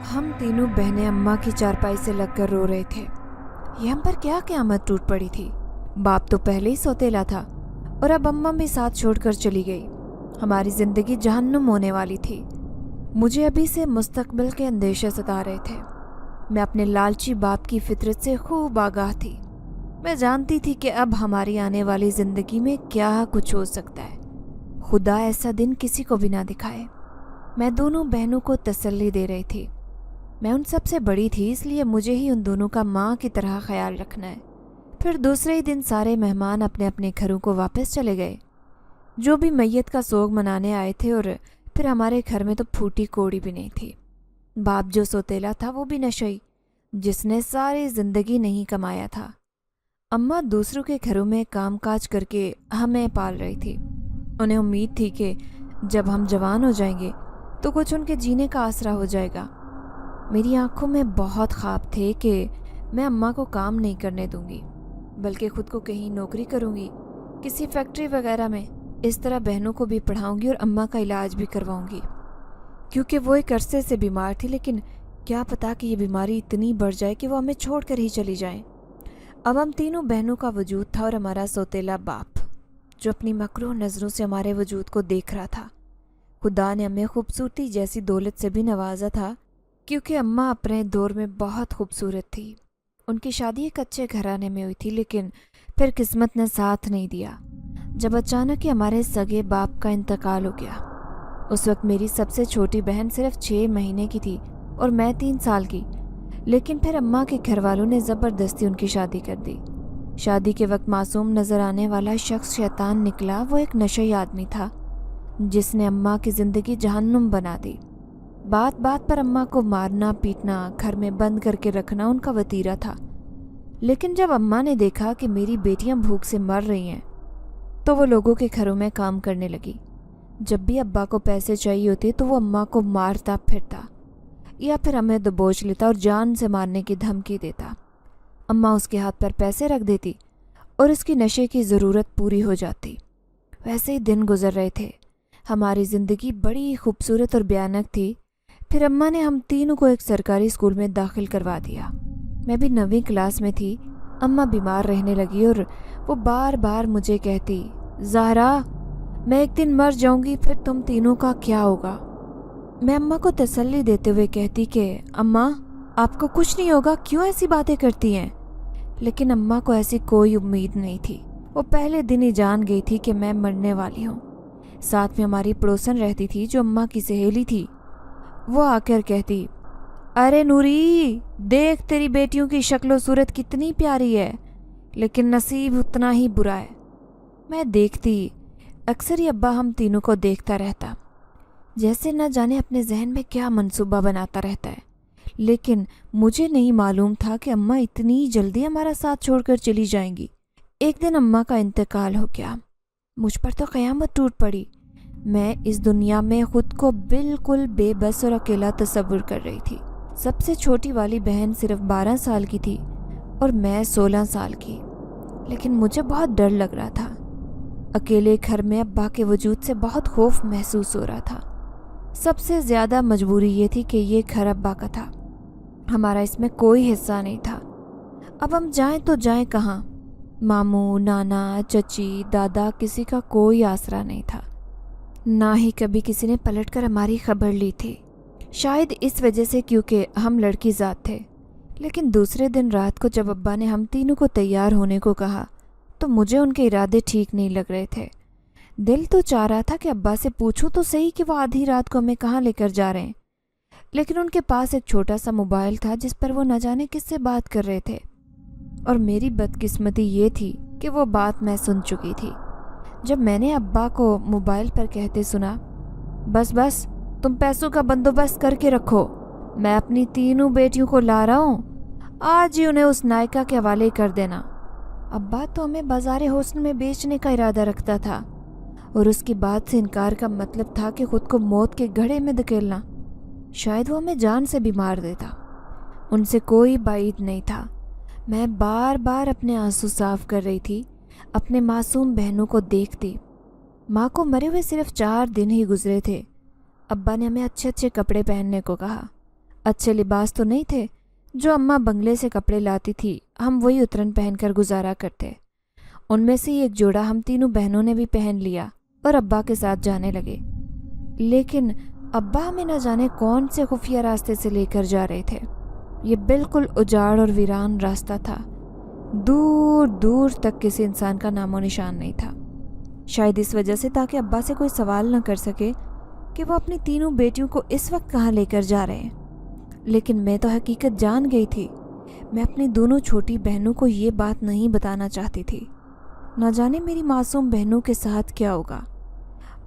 हम तीनों बहनें अम्मा की चारपाई से लगकर रो रहे थे। ये हम पर क्या क़यामत टूट पड़ी थी। बाप तो पहले ही सौतेला था और अब अम्मा भी साथ छोड़कर चली गई। हमारी ज़िंदगी जहन्नुम होने वाली थी। मुझे अभी से मुस्तकबिल के अंदेशे सता रहे थे। मैं अपने लालची बाप की फितरत से खूब आगाह थी। मैं जानती थी कि अब हमारी आने वाली ज़िंदगी में क्या कुछ हो सकता है। खुदा ऐसा दिन किसी को भी ना दिखाए। मैं दोनों बहनों को तसल्ली दे रही थी। मैं उन सब से बड़ी थी, इसलिए मुझे ही उन दोनों का माँ की तरह ख्याल रखना है। फिर दूसरे ही दिन सारे मेहमान अपने अपने घरों को वापस चले गए, जो भी मैयत का सोग मनाने आए थे। और फिर हमारे घर में तो फूटी कोड़ी भी नहीं थी। बाप जो सोतेला था वो भी नशई, जिसने सारी ज़िंदगी नहीं कमाया था। अम्मा दूसरों के घरों में कामकाज करके हमें पाल रही थी। उन्हें उम्मीद थी कि जब हम जवान हो जाएंगे तो कुछ उनके जीने का आसरा हो जाएगा। मेरी आंखों में बहुत ख्वाब थे कि मैं अम्मा को काम नहीं करने दूंगी, बल्कि ख़ुद को कहीं नौकरी करूंगी, किसी फैक्ट्री वगैरह में। इस तरह बहनों को भी पढ़ाऊंगी और अम्मा का इलाज भी करवाऊंगी, क्योंकि वो एक अरसे से बीमार थी। लेकिन क्या पता कि ये बीमारी इतनी बढ़ जाए कि वो हमें छोड़ कर ही चली जाए। अब हम तीनों बहनों का वजूद था और हमारा सौतेला बाप, जो अपनी मकरूह नज़रों से हमारे वजूद को देख रहा था। खुदा ने हमें खूबसूरती जैसी दौलत से भी नवाजा था, क्योंकि अम्मा अपने दौर में बहुत खूबसूरत थी। उनकी शादी एक अच्छे घराने में हुई थी, लेकिन फिर किस्मत ने साथ नहीं दिया। जब अचानक ही हमारे सगे बाप का इंतकाल हो गया। उस वक्त मेरी सबसे छोटी बहन सिर्फ 6 महीने की थी और मैं 3 साल की। लेकिन फिर अम्मा के घर वालों ने ज़बरदस्ती उनकी शादी कर दी। शादी के वक्त मासूम नज़र आने वाला शख्स शैतान निकला। वो एक नशई आदमी था, जिसने अम्मा की ज़िंदगी जहन्नुम बना दी। बात बात पर अम्मा को मारना पीटना, घर में बंद करके रखना उनका वतीरा था। लेकिन जब अम्मा ने देखा कि मेरी बेटियां भूख से मर रही हैं, तो वो लोगों के घरों में काम करने लगी। जब भी अब्बा को पैसे चाहिए होते तो वो अम्मा को मारता फिरता या फिर हमें दबोच लेता और जान से मारने की धमकी देता। अम्मा उसके हाथ पर पैसे रख देती और उसकी नशे की ज़रूरत पूरी हो जाती। वैसे ही दिन गुजर रहे थे। हमारी ज़िंदगी बड़ी खूबसूरत और भयानक थी। फिर अम्मा ने हम तीनों को एक सरकारी स्कूल में दाखिल करवा दिया। मैं भी 9वीं क्लास में थी। अम्मा बीमार रहने लगी और वो बार बार मुझे कहती, ज़हरा, मैं एक दिन मर जाऊंगी, फिर तुम तीनों का क्या होगा। मैं अम्मा को तसल्ली देते हुए कहती कि अम्मा, आपको कुछ नहीं होगा, क्यों ऐसी बातें करती हैं। लेकिन अम्मा को ऐसी कोई उम्मीद नहीं थी। वो पहले दिन ही जान गई थी कि मैं मरने वाली हूँ। साथ में हमारी पड़ोसन रहती थी, जो अम्मा की सहेली थी। वो आकर कहती, अरे नूरी, देख तेरी बेटियों की शक्ल सूरत कितनी प्यारी है, लेकिन नसीब उतना ही बुरा है। मैं देखती, अक्सर ही अब्बा हम तीनों को देखता रहता, जैसे न जाने अपने जहन में क्या मंसूबा बनाता रहता है। लेकिन मुझे नहीं मालूम था कि अम्मा इतनी जल्दी हमारा साथ छोड़कर चली जाएंगी। एक दिन अम्मा का इंतकाल हो गया। मुझ पर तो क़यामत टूट पड़ी। मैं इस दुनिया में खुद को बिल्कुल बेबस और अकेला तस्वुर कर रही थी। सबसे छोटी वाली बहन सिर्फ 12 साल की थी और मैं 16 साल की। लेकिन मुझे बहुत डर लग रहा था। अकेले घर में अब्बा के वजूद से बहुत खौफ महसूस हो रहा था। सबसे ज़्यादा मजबूरी ये थी कि ये घर अब्बा का था, हमारा इसमें कोई हिस्सा नहीं था। अब हम जाएं तो जाएं कहाँ। मामू, नाना, चची, दादा, किसी का कोई आसरा नहीं था। ना ही कभी किसी ने पलटकर हमारी खबर ली थी। शायद इस वजह से क्योंकि हम लड़की ज़ात थे। लेकिन दूसरे दिन रात को जब अब्बा ने हम तीनों को तैयार होने को कहा, तो मुझे उनके इरादे ठीक नहीं लग रहे थे। दिल तो चाह रहा था कि अब्बा से पूछूं तो सही कि वो आधी रात को हमें कहाँ लेकर जा रहे हैं। लेकिन उनके पास एक छोटा सा मोबाइल था, जिस पर वो न जाने किससे बात कर रहे थे। और मेरी बदकिस्मती ये थी कि वो बात मैं सुन चुकी थी। जब मैंने अब्बा को मोबाइल पर कहते सुना, बस बस, तुम पैसों का बंदोबस्त करके रखो, मैं अपनी तीनों बेटियों को ला रहा हूँ, आज ही उन्हें उस नायका के हवाले कर देना। अब्बा तो हमें बाज़ार हुस्न में बेचने का इरादा रखता था, और उसकी बात से इनकार का मतलब था कि खुद को मौत के घड़े में धकेलना। शायद वो हमें जान से भी मार देता। उनसे कोई बाइद नहीं था। मैं बार बार अपने आंसू साफ कर रही थी, अपने मासूम बहनों को देखती। माँ को मरे हुए सिर्फ 4 दिन ही गुजरे थे। अब्बा ने हमें अच्छे अच्छे कपड़े पहनने को कहा। अच्छे लिबास तो नहीं थे, जो अम्मा बंगले से कपड़े लाती थी हम वही उतरन पहनकर गुजारा करते। उनमें से एक जोड़ा हम तीनों बहनों ने भी पहन लिया और अब्बा के साथ जाने लगे। लेकिन अब्बा हमें न जाने कौन से खुफिया रास्ते से लेकर जा रहे थे। ये बिल्कुल उजाड़ और वीरान रास्ता था। दूर दूर तक किसी इंसान का नामो निशान नहीं था। शायद इस वजह से ताकि अब्बा से कोई सवाल न कर सके कि वो अपनी तीनों बेटियों को इस वक्त कहाँ लेकर जा रहे हैं। लेकिन मैं तो हकीकत जान गई थी। मैं अपनी दोनों छोटी बहनों को ये बात नहीं बताना चाहती थी। न जाने मेरी मासूम बहनों के साथ क्या होगा।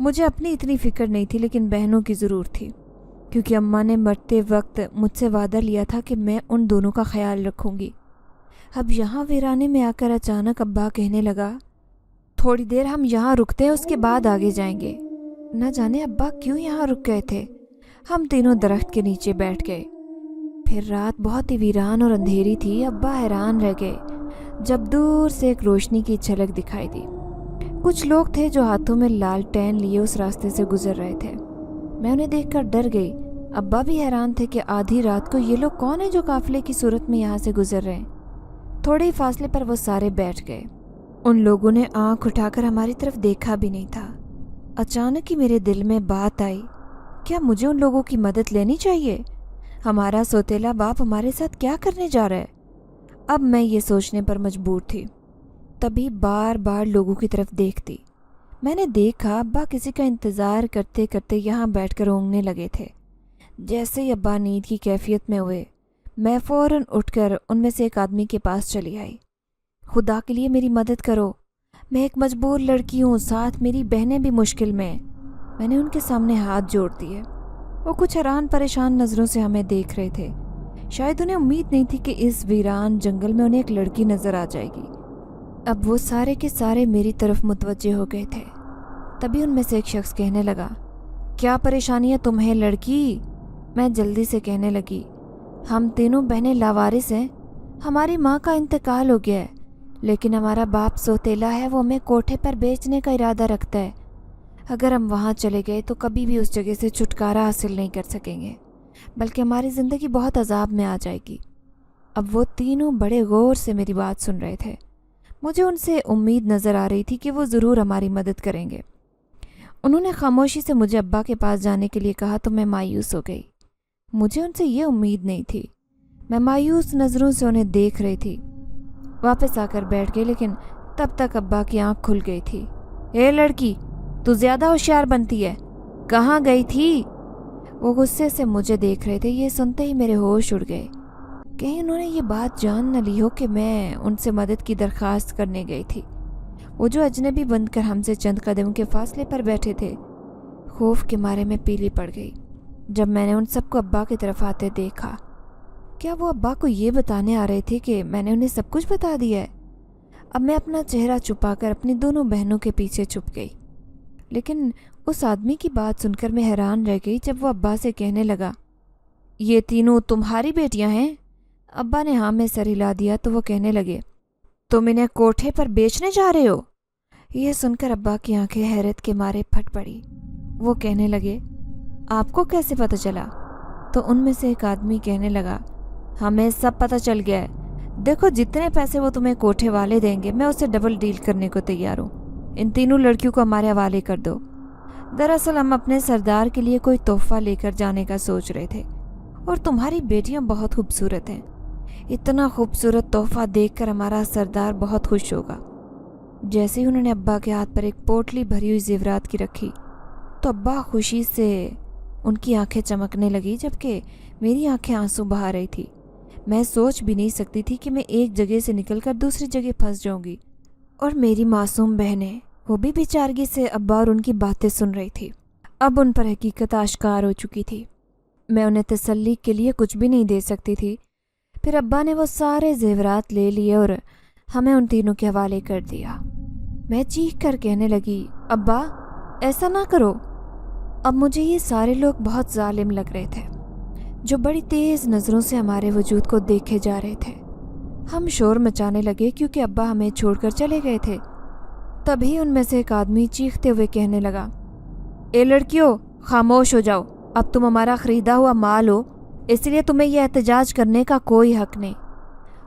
मुझे अपनी इतनी फिक्र नहीं थी, लेकिन बहनों की ज़रूर थी, क्योंकि अम्मा ने मरते वक्त मुझसे वादा लिया था कि मैं उन दोनों का ख्याल रखूँगी। अब यहाँ वीराने में आकर अचानक अब्बा कहने लगा, थोड़ी देर हम यहाँ रुकते हैं, उसके बाद आगे जाएंगे। न जाने अब्बा क्यों यहाँ रुक गए थे। हम तीनों दरख्त के नीचे बैठ गए। फिर रात बहुत ही वीरान और अंधेरी थी। अब्बा हैरान रह गए जब दूर से एक रोशनी की झलक दिखाई दी। कुछ लोग थे जो हाथों में लालटेन लिए उस रास्ते से गुजर रहे थे। मैं उन्हें देखकर डर गई। अब्बा भी हैरान थे कि आधी रात को ये लोग कौन है जो काफिले की सूरत में यहाँ से गुजर रहे हैं। थोड़े ही फासले पर वो सारे बैठ गए। उन लोगों ने आंख उठाकर हमारी तरफ देखा भी नहीं था। अचानक ही मेरे दिल में बात आई, क्या मुझे उन लोगों की मदद लेनी चाहिए? हमारा सौतेला बाप हमारे साथ क्या करने जा रहा है? अब मैं ये सोचने पर मजबूर थी। तभी बार बार लोगों की तरफ देखती। मैंने देखा अब्बा किसी का इंतज़ार करते करते यहाँ बैठकर ओंगने लगे थे। जैसे ही अब्बा नींद की कैफियत में हुए, मैं फ़ौरन उठकर उनमें से एक आदमी के पास चली आई। खुदा के लिए मेरी मदद करो, मैं एक मजबूर लड़की हूँ, साथ मेरी बहनें भी मुश्किल में। मैंने उनके सामने हाथ जोड़ दिए। वो कुछ हैरान परेशान नज़रों से हमें देख रहे थे। शायद उन्हें उम्मीद नहीं थी कि इस वीरान जंगल में उन्हें एक लड़की नज़र आ जाएगी। अब वो सारे के सारे मेरी तरफ मुतवज्जे हो गए थे। तभी उनमें से एक शख्स कहने लगा, क्या परेशानी है तुम्हें लड़की? मैं जल्दी से कहने लगी, हम तीनों बहनें लावारिस हैं। हमारी माँ का इंतकाल हो गया है, लेकिन हमारा बाप सौतेला है, वो हमें कोठे पर बेचने का इरादा रखता है। अगर हम वहाँ चले गए तो कभी भी उस जगह से छुटकारा हासिल नहीं कर सकेंगे, बल्कि हमारी ज़िंदगी बहुत अजाब में आ जाएगी। अब वो तीनों बड़े गौर से मेरी बात सुन रहे थे। मुझे उनसे उम्मीद नज़र आ रही थी कि वो ज़रूर हमारी मदद करेंगे। उन्होंने खामोशी से मुझे अब्बा के पास जाने के लिए कहा तो मैं मायूस हो गई। मुझे उनसे ये उम्मीद नहीं थी। मैं मायूस नज़रों से उन्हें देख रही थी। वापस आकर बैठ गई, लेकिन तब तक अब्बा की आंख खुल गई थी। ए लड़की, तू ज़्यादा होशियार बनती है, कहाँ गई थी? वो गुस्से से मुझे देख रहे थे। ये सुनते ही मेरे होश उड़ गए। कहीं उन्होंने ये बात जान न ली हो कि मैं उनसे मदद की दरख्वास्त करने गई थी। वो जो अजनबी बनकर हमसे चंद कदम के फासले पर बैठे थे। खौफ के मारे में पीली पड़ गई जब मैंने उन सबको अब्बा की तरफ आते देखा। क्या वो अब्बा को ये बताने आ रहे थे कि मैंने उन्हें सब कुछ बता दिया है? अब मैं अपना चेहरा छुपाकर अपनी दोनों बहनों के पीछे छुप गई। लेकिन उस आदमी की बात सुनकर मैं हैरान रह गई जब वो अब्बा से कहने लगा, ये तीनों तुम्हारी बेटियां हैं? अब्बा ने हाँ में सर हिला दिया तो वो कहने लगे, तुम इन्हें कोठे पर बेचने जा रहे हो? यह सुनकर अब्बा की आंखें हैरत के मारे फट पड़ी। वो कहने लगे, आपको कैसे पता चला? तो उनमें से एक आदमी कहने लगा, हमें सब पता चल गया है। देखो, जितने पैसे वो तुम्हें कोठे वाले देंगे मैं उससे डबल डील करने को तैयार हूँ। इन तीनों लड़कियों को हमारे हवाले कर दो। दरअसल हम अपने सरदार के लिए कोई तोहफा लेकर जाने का सोच रहे थे, और तुम्हारी बेटियां बहुत खूबसूरत हैं। इतना खूबसूरत तोहफा देखकर हमारा सरदार बहुत खुश होगा। जैसे ही उन्होंने अब्बा के हाथ पर एक पोटली भरी हुई जेवरात की रखी तो अब्बा खुशी से उनकी आंखें चमकने लगी, जबकि मेरी आंखें आंसू बहा रही थी। मैं सोच भी नहीं सकती थी कि मैं एक जगह से निकलकर दूसरी जगह फंस जाऊंगी, और मेरी मासूम बहनें वो भी बेचारगी से अब्बा और उनकी बातें सुन रही थी। अब उन पर हकीकत आश्कार हो चुकी थी। मैं उन्हें तसल्ली के लिए कुछ भी नहीं दे सकती थी। फिर अब्बा ने वो सारे जेवरात ले लिए और हमें उन तीनों के हवाले कर दिया। मैं चीख कर कहने लगी, अब्बा ऐसा ना करो। अब मुझे ये सारे लोग बहुत जालिम लग रहे थे, जो बड़ी तेज़ नज़रों से हमारे वजूद को देखे जा रहे थे। हम शोर मचाने लगे क्योंकि अब्बा हमें छोड़कर चले गए थे। तभी उनमें से एक आदमी चीखते हुए कहने लगा, ए लड़कियों, खामोश हो जाओ। अब तुम हमारा ख़रीदा हुआ माल हो, اس لیے तुम्हें यह एहतजाज करने का कोई हक नहीं।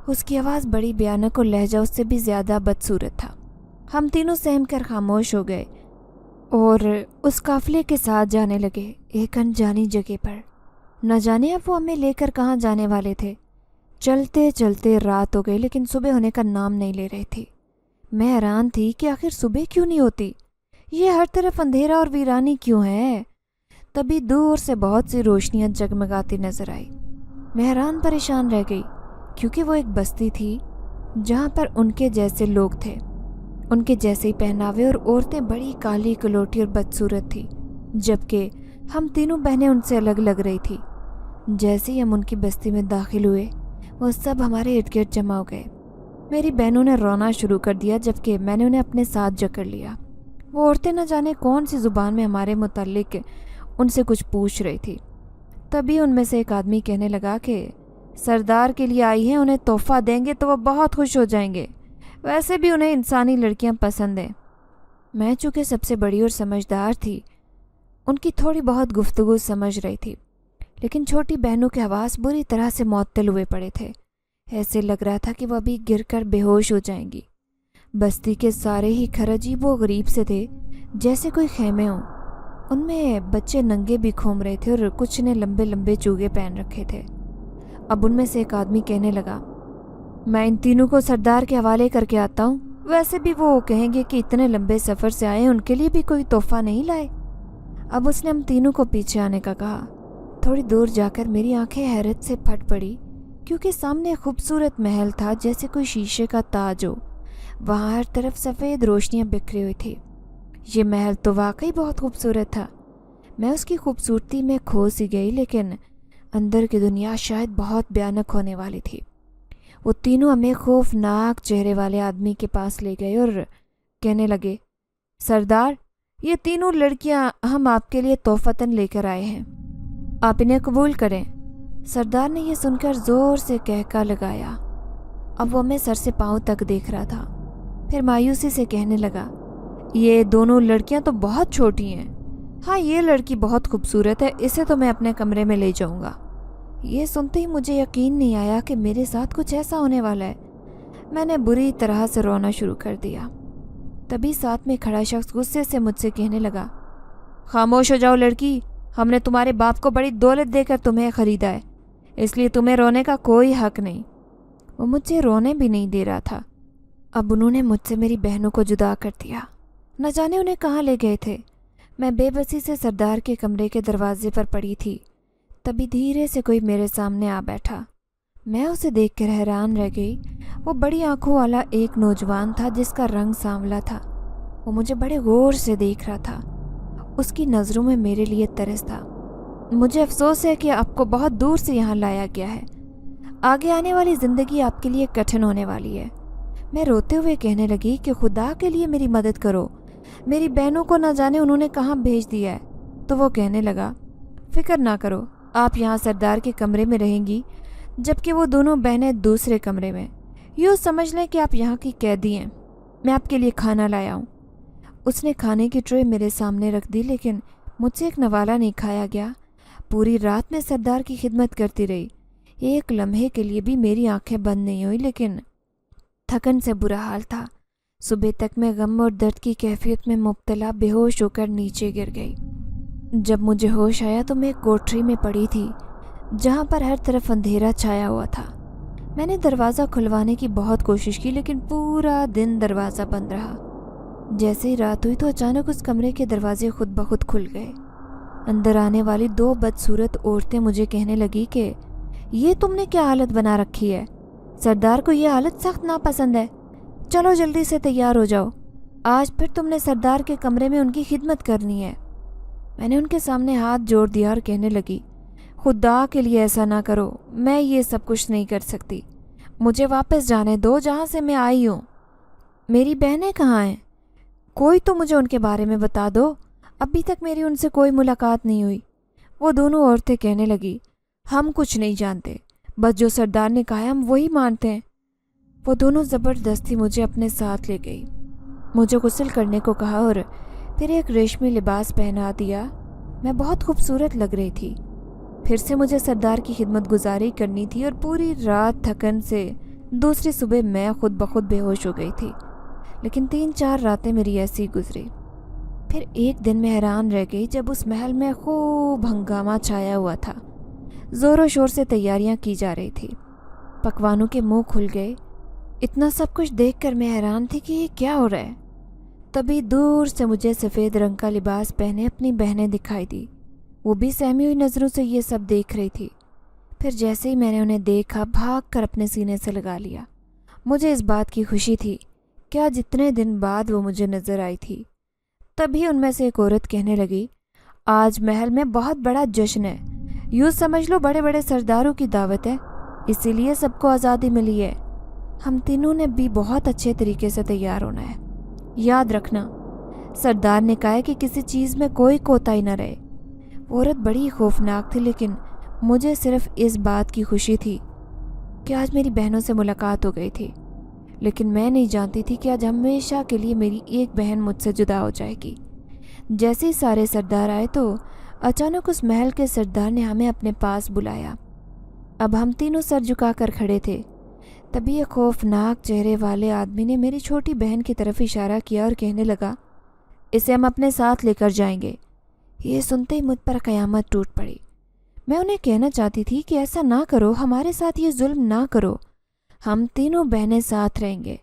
उसकी आवाज़ बड़ी भयानक और लहजा उससे भी ज़्यादा बदसूरत था। हम तीनों सहम कर खामोश हो गए और उस काफिले के साथ जाने लगे एक अनजानी जगह पर। न जाने अब वो हमें लेकर कहाँ जाने वाले थे। चलते चलते रात हो गई लेकिन सुबह होने का नाम नहीं ले रही थी। मैं हैरान थी कि आखिर सुबह क्यों नहीं होती, ये हर तरफ अंधेरा और वीरानी क्यों है। तभी दूर से बहुत सी रोशनियां जगमगाती नजर आई। मैं हैरान परेशान रह गई क्योंकि वो एक बस्ती थी जहाँ पर उनके जैसे लोग थे, उनके जैसे ही पहनावे, और औरतें बड़ी काली कलोटी और बदसूरत थी, जबकि हम तीनों बहनें उनसे अलग लग रही थी। जैसे ही हम उनकी बस्ती में दाखिल हुए वो सब हमारे इर्द गिर्द जमा हो गए। मेरी बहनों ने रोना शुरू कर दिया जबकि मैंने उन्हें अपने साथ जकड़ लिया। वो औरतें न जाने कौन सी ज़ुबान में हमारे मुताल्लिक उनसे कुछ पूछ रही थी। तभी उनमें से एक आदमी कहने लगा कि सरदार के लिए आई हैं, उन्हें तोहफा देंगे तो वो बहुत खुश हो जाएंगे, वैसे भी उन्हें इंसानी लड़कियां पसंद हैं। मैं चूँकि सबसे बड़ी और समझदार थी, उनकी थोड़ी बहुत गुफ्तगू समझ रही थी, लेकिन छोटी बहनों के आवाज़ बुरी तरह से मुअत्तल हुए पड़े थे। ऐसे लग रहा था कि वह अभी गिरकर बेहोश हो जाएंगी। बस्ती के सारे ही घर अजीब व गरीब से थे, जैसे कोई खेमे हों। उनमें बच्चे नंगे भी घूम रहे थे और कुछ ने लंबे लंबे चूगे पहन रखे थे। अब उनमें से एक आदमी कहने लगा, मैं इन तीनों को सरदार के हवाले करके आता हूँ, वैसे भी वो कहेंगे कि इतने लंबे सफ़र से आए, उनके लिए भी कोई तोहफा नहीं लाए। अब उसने हम तीनों को पीछे आने का कहा। थोड़ी दूर जाकर मेरी आंखें हैरत से फट पड़ी क्योंकि सामने खूबसूरत महल था, जैसे कोई शीशे का ताज हो। वहाँ हर तरफ सफ़ेद रोशनियाँ बिखरी हुई थी। ये महल तो वाकई बहुत खूबसूरत था। मैं उसकी खूबसूरती में खो सी गई, लेकिन अंदर की दुनिया शायद बहुत भयानक होने वाली थी। वो तीनों हमें खौफनाक चेहरे वाले आदमी के पास ले गए और कहने लगे, सरदार, ये तीनों लड़कियां हम आपके लिए तोहफतन लेकर आए हैं, आप इन्हें कबूल करें। सरदार ने यह सुनकर ज़ोर से कहका लगाया। अब वो हमें सर से पाँव तक देख रहा था। फिर मायूसी से कहने लगा, ये दोनों लड़कियां तो बहुत छोटी हैं। हाँ, ये लड़की बहुत खूबसूरत है, इसे तो मैं अपने कमरे में ले जाऊंगा। ये सुनते ही मुझे यकीन नहीं आया कि मेरे साथ कुछ ऐसा होने वाला है। मैंने बुरी तरह से रोना शुरू कर दिया। तभी साथ में खड़ा शख्स गुस्से से मुझसे कहने लगा, खामोश हो जाओ लड़की, हमने तुम्हारे बाप को बड़ी दौलत देकर तुम्हें ख़रीदा है, इसलिए तुम्हें रोने का कोई हक नहीं। वो मुझे रोने भी नहीं दे रहा था। अब उन्होंने मुझसे मेरी बहनों को जुदा कर दिया। न जाने उन्हें कहाँ ले गए थे। मैं बेबसी से सरदार के कमरे के दरवाजे पर पड़ी थी। तभी धीरे से कोई मेरे सामने आ बैठा। मैं उसे देखकर हैरान रह गई। वो बड़ी आंखों वाला एक नौजवान था जिसका रंग सांवला था। वो मुझे बड़े गौर से देख रहा था। उसकी नज़रों में मेरे लिए तरस था। मुझे अफसोस है कि आपको बहुत दूर से यहाँ लाया गया है। आगे आने वाली ज़िंदगी आपके लिए कठिन होने वाली है। मैं रोते हुए कहने लगी कि खुदा के लिए मेरी मदद करो, मेरी बहनों को न जाने उन्होंने कहाँ भेज दिया है। तो वो कहने लगा, फिक्र ना करो, आप यहाँ सरदार के कमरे में रहेंगी, जबकि वो दोनों बहनें दूसरे कमरे में। यूँ समझ लें कि आप यहाँ की कैदी हैं। मैं आपके लिए खाना लाया हूँ। उसने खाने की ट्रे मेरे सामने रख दी, लेकिन मुझसे एक नवाला नहीं खाया गया। पूरी रात मैं सरदार की खिदमत करती रही। एक लम्हे के लिए भी मेरी आंखें बंद नहीं हुई, लेकिन थकन से बुरा हाल था। सुबह तक मैं गम और दर्द की कैफियत में मुब्तला बेहोश होकर नीचे गिर गई। जब मुझे होश आया तो मैं एक कोठरी में पड़ी थी जहाँ पर हर तरफ अंधेरा छाया हुआ था। मैंने दरवाज़ा खुलवाने की बहुत कोशिश की, लेकिन पूरा दिन दरवाज़ा बंद रहा। जैसे ही रात हुई तो अचानक उस कमरे के दरवाजे खुद ब खुद खुल गए। अंदर आने वाली दो बदसूरत औरतें मुझे कहने लगी कि ये तुमने क्या हालत बना रखी है, सरदार को ये हालत सख्त नापसंद है, चलो जल्दी से तैयार हो जाओ, आज फिर तुमने सरदार के कमरे में उनकी खिदमत करनी है। मैंने उनके सामने हाथ जोड़ दिया और कहने लगी, खुदा के लिए ऐसा ना करो, मैं ये सब कुछ नहीं कर सकती, मुझे वापस जाने दो जहाँ से मैं आई हूँ। मेरी बहनें कहाँ हैं? कोई तो मुझे उनके बारे में बता दो, अभी तक मेरी उनसे कोई मुलाकात नहीं हुई। वो दोनों औरतें कहने लगी, हम कुछ नहीं जानते, बस जो सरदार ने कहा है हम वही मानते हैं। वो दोनों ज़बरदस्ती मुझे अपने साथ ले गई, मुझे गुस्ल करने को कहा और फिर एक रेशमी लिबास पहना दिया। मैं बहुत खूबसूरत लग रही थी। फिर से मुझे सरदार की खिदमत गुजारी करनी थी और पूरी रात थकन से दूसरी सुबह मैं खुद ब खुद बेहोश हो गई थी। लेकिन 3-4 रातें मेरी ऐसी ही गुजरी। फिर एक दिन मैं हैरान रह गई जब उस महल में खूब हंगामा छाया हुआ था। ज़ोरों शोर से तैयारियां की जा रही थी, पकवानों के मुंह खुल गए। इतना सब कुछ देखकर मैं हैरान थी कि ये क्या हो रहा है। तभी दूर से मुझे सफ़ेद रंग का लिबास पहने अपनी बहनें दिखाई दी। वो भी सहमी हुई नज़रों से ये सब देख रही थी। फिर जैसे ही मैंने उन्हें देखा, भाग कर अपने सीने से लगा लिया। मुझे इस बात की खुशी थी कि आज इतने दिन बाद वो मुझे नज़र आई थी। तभी उनमें से एक औरत कहने लगी, आज महल में बहुत बड़ा जश्न है, यूँ समझ लो बड़े बड़े सरदारों की दावत है, इसीलिए सबको आज़ादी मिली है। हम तीनों ने भी बहुत अच्छे तरीके से तैयार होना है। याद रखना, सरदार ने कहा है कि किसी चीज़ में कोई कोताही न रहे। वो औरत बड़ी खौफनाक थी, लेकिन मुझे सिर्फ इस बात की खुशी थी कि आज मेरी बहनों से मुलाकात हो गई थी। लेकिन मैं नहीं जानती थी कि आज हमेशा के लिए मेरी एक बहन मुझसे जुदा हो जाएगी। जैसे ही सारे सरदार आए तो अचानक उस महल के सरदार ने हमें अपने पास बुलाया। अब हम तीनों सर झुकाकर खड़े थे। तभी एक खौफनाक चेहरे वाले आदमी ने मेरी छोटी बहन की तरफ इशारा किया और कहने लगा, इसे हम अपने साथ लेकर जाएंगे। ये सुनते ही मुझ पर क़यामत टूट पड़ी। मैं उन्हें कहना चाहती थी कि ऐसा ना करो, हमारे साथ ये जुल्म ना करो, हम तीनों बहनें साथ रहेंगे।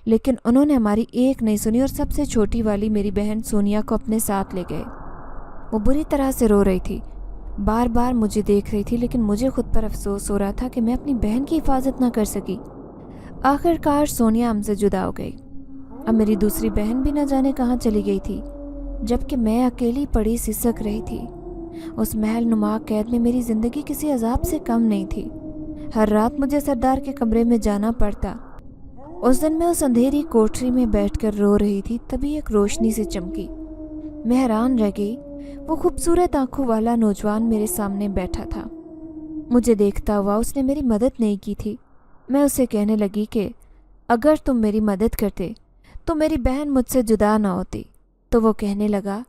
लेकिन उन्होंने हमारी एक नहीं सुनी और सबसे छोटी वाली मेरी बहन सोनिया को अपने साथ ले गए। वो बुरी तरह से रो रही थी, बार बार मुझे देख रही थी, लेकिन मुझे खुद पर अफसोस हो रहा था कि मैं अपनी बहन की हिफाजत ना कर सकी। आखिरकार सोनिया हमसे जुदा हो गई। अब मेरी दूसरी बहन भी न जाने कहाँ चली गई थी, जबकि मैं अकेली पड़ी सिसक रही थी। उस महल नुमा कैद में मेरी ज़िंदगी किसी अजाब से कम नहीं थी। हर रात मुझे सरदार के कमरे में जाना पड़ता। उस दिन मैं उस अंधेरी कोठरी में बैठकर रो रही थी। तभी एक रोशनी से चमकी। मैं हैरान रह गई। वो खूबसूरत आंखों वाला नौजवान मेरे सामने बैठा था। मुझे देखता हुआ उसने मेरी मदद नहीं की थी। मैं उसे कहने लगी कि अगर तुम मेरी मदद करते तो मेरी बहन मुझसे जुदा ना होती। तो वो कहने लगा,